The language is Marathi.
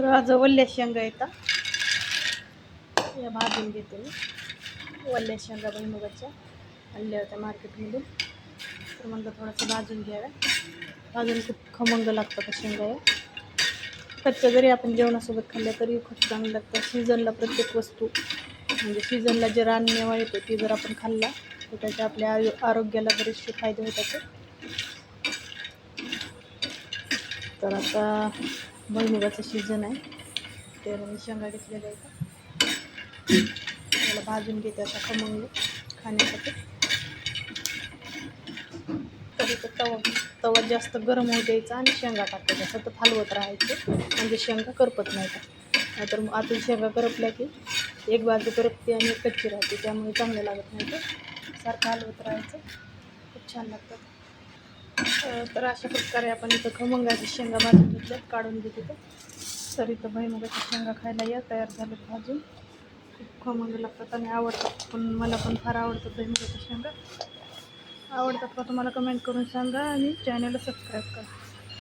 तर आज वल्ल्या शेंगा येतात या भाजून घेते मी. वल्ल्या शेंगा भुईमुगाच्या आणल्या होत्या मार्केटमधून, तर म्हणलं थोडंसं भाजून घ्याव्या. भाजून खूप खमंग लागतात त्या शेंगा या. कच्च्या जरी आपण जेवणासोबत खाल्ल्या तरी खूप चांगलं लागतं. सीझनला प्रत्येक वस्तू म्हणजे सीझनला जे रानमेवा येतो ती जर आपण खाल्ला तर त्याचे आपल्या आरोग्याला बरेचसे फायदे होतात. तर आता भुईमुगाचं सीझन आहे, तर मी शेंगा घेतलेल्या आहेत. त्याला भाजून घेते अशा खमंग खाण्यासाठी. तरी तर तवा जास्त गरम होऊ द्यायचा आणि शेंगा टाकायच्या, सतत हलवत राहायचं म्हणजे शेंगा करपत नाही. नाहीतर मग आतून शेंगा करपल्या की एक बाजू करपते आणि कच्ची राहते, त्यामुळे चांगलं लागत नाही. ते सारखं हलवत राहायचं, खूप छान लागतं. तर अशा प्रकारे आपण इथं खमंगाची शेंगा भाजून घेतल्यात, काढून घेते. तर इथं भुईमुगाच्या शेंगा खायला या तयार झालं भाजून. खूप खमंग लागतात आणि आवडतात पण, मला पण फार आवडतात भुईमुगाच्या शेंगा. आवडतात का तुम्हाला कमेंट करून सांगा आणि चॅनलला सबस्क्राईब करा.